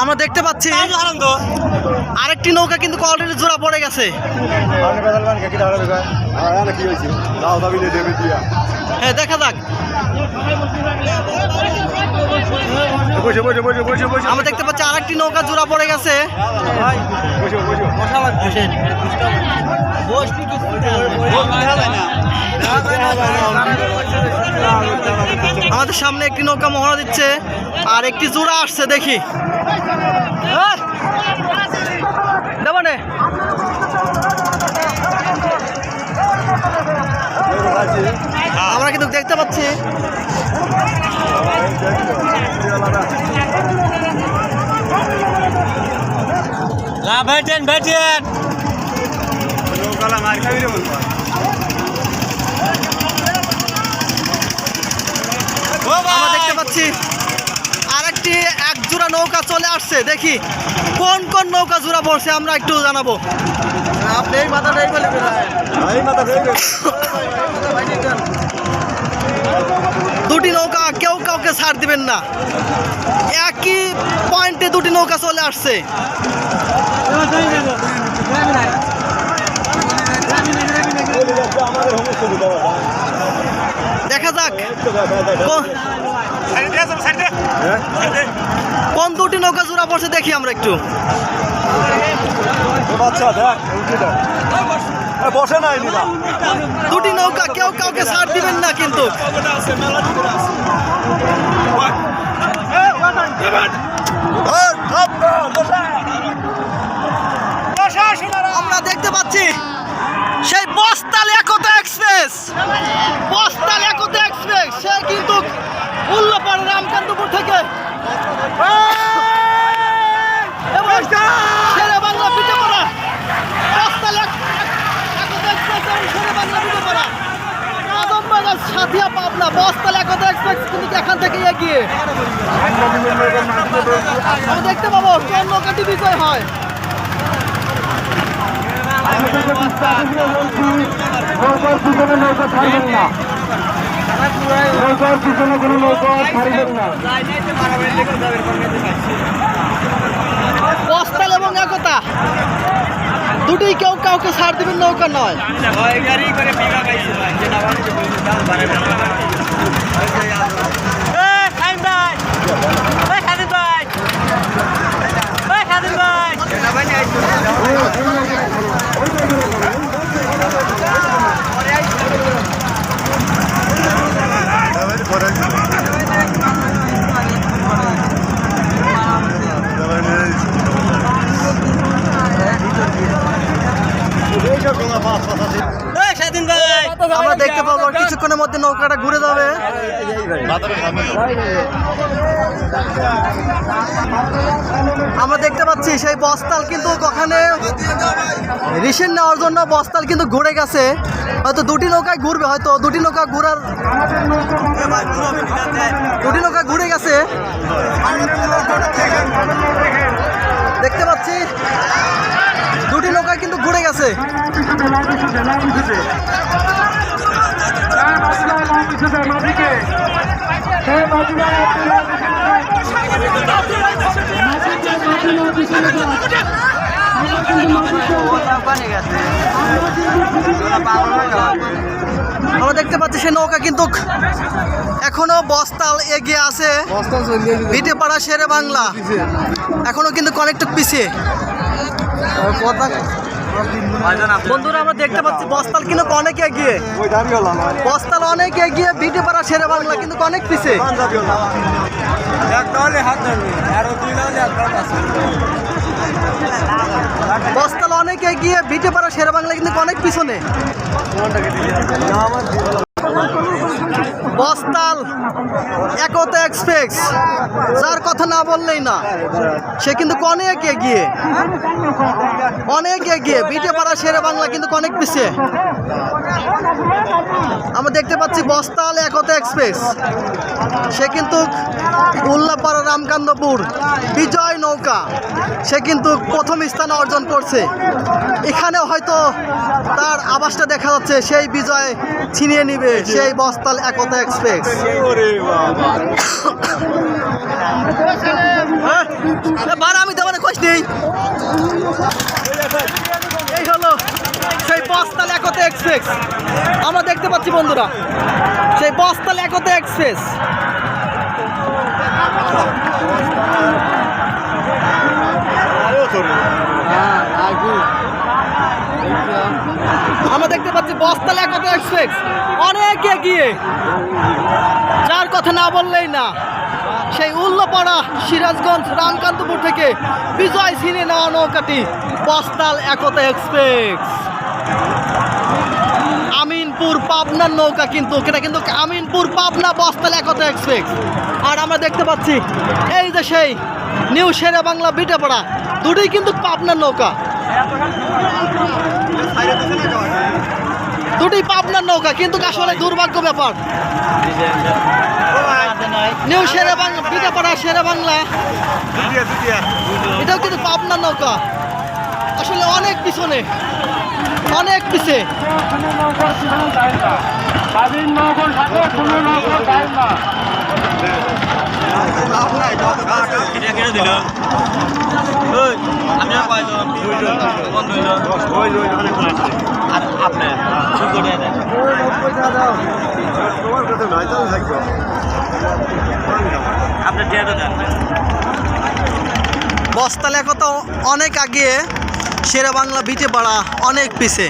আমরা দেখতে পাচ্ছি আরেকটি নৌকা কিন্তু অলরেডি জোড়া পড়ে গেছে। হ্যাঁ, দেখা যাক। আমরা দেখতে পাচ্ছি আরেকটি নৌকা জোড়া পড়ে গেছে। আমাদের সামনে একটি নৌকা মহড়া দিচ্ছে আর একটি জোড়া আসছে, দেখি। আমরা কিন্তু দেখতে পাচ্ছি আমরা দেখতে পাচ্ছি আরেকটি এক জোড়া নৌকা চলে আসছে, দেখি কোন কোন নৌকা জোড়া পড়ছে আমরা একটু জানাবো। দুটি নৌকা কেউ কাউকে ছাড় দিবেন না, একই পয়েন্টে দুটি নৌকা চলে আসছে। দেখা যাক কোন দুটি নৌকা জোড়া পড়ছে, দেখি আমরা একটু। দুটি নৌকা কেউ কাউকে ছাড় দিবেন না কিন্তু। আমরা দেখতে পাচ্ছি সেই বস্তাল একতা এক্সপ্রেস, বস্তাল একতা এক্সপ্রেস সে কিন্তু উল্লাপাড়া রামকান্তপুর থেকে শেরে বাংলা পিঠে পড়া বস্তাল একতা এক্সপ্রেস এবং শেরে বাংলা পিঠে পড়া আদমবাজার সাথিয়া পাবনা বস্তাল একতা এক্সপ্রেস কিন্তু এখান থেকে এগিয়ে। আমি দেখতে পাবো কোন নৌকাটি বিজয় হয়। বস্তাল এবং একতা দুটি কেউ কাউকে ছাড় দিবেন নৌকা নয়। আমরা দেখতে পাবো কিছুক্ষণের মধ্যে নৌকাটা ঘুরে যাবে। আমরা দেখতে পাচ্ছি সেই বস্তাল কিন্তু ওখানে রিসেন্ট নেওয়ার জন্য বস্তাল কিন্তু ঘুরে গেছে, হয়তো দুটি নৌকায় ঘুরবে, হয়তো দুটি নৌকা ঘুরে গেছে। দেখতে পাচ্ছি দুটি নৌকা কিন্তু ঘুরে গেছে। আমরা দেখতে পাচ্ছি সে নৌকা কিন্তু এখনো বস্তাল এগিয়ে আছে, ভিটেপাড়া শেরে বাংলা এখনো কিন্তু অনেকটুক পিছিয়ে। বন্ধুরা আমরা দেখতে পাচ্ছি বস্তাল কিন্তু অনেক এগিয়ে, বস্তাল অনেক এগিয়ে, ভিটেপাড়া শেরে বাংলা কিন্তু অনেক পিছিয়ে। বস্তাল অনেক এগিয়ে, ভিটেপাড়া শেরে বাংলা কিন্তু অনেক পিছনে। বস্তাল একতা এক্সপ্রেস যার কথা না বললেই না, সে কিন্তু অনেক এগিয়ে, অনেক এগিয়ে, ভিটেপাড়া শেরে বাংলা কিন্তু অনেক পিছিয়ে। আমরা দেখতে পাচ্ছি বস্তাল একতা এক্সপ্রেস সে কিন্তু উল্লাপাড়া রামকান্তপুর বিজয় নৌকা সে কিন্তু প্রথম স্থান অর্জন করছে। এখানে হয়তো তার আভাসটা দেখা যাচ্ছে, সেই বিজয় ছিনিয়ে নিবে সেই বস্তাল একতা এক্সপ্রেস। বাড়া এই হলো সেই বস্তাল একতা এক্সপ্রেস। আমরা দেখতে পাচ্ছি বন্ধুরা সেই বস্তাল একতা এক্সপ্রেস। আমরা দেখতে পাচ্ছি বস্তাল একতা এক্সপ্রেস অনেক এগিয়ে, যার কথা না বললেই না। সেই উল্লাপাড়া সিরাজগঞ্জ রামকান্তপুর থেকে বিজয় ছিনে নেওয়া নৌকাটি বস্তাল একতা এক্সপ্রেস। আমিনপুর পাবনার নৌকা, কিন্তু এটা কিন্তু আমিনপুর পাবনা বস্তাল একতা এক্সপ্রেস। আর আমরা দেখতে পাচ্ছি এই যে সেই নিউ শেরে বাংলা বিটাপাড়া, দুটোই কিন্তু পাবনার নৌকা, দুটি পাবনার নৌকা। কিন্তু আসলে দুর্ভাগ্য ব্যাপার, নিউ শেরে বাংলা বিটাপাড়া শেরে বাংলা এটাও কিন্তু পাবনার নৌকা। আসলে অনেক পিছনে, অনেক পিছে। বস্তাল একতা অনেক আগে, শেরে বাংলা বিটে পাড়া অনেক পিছে।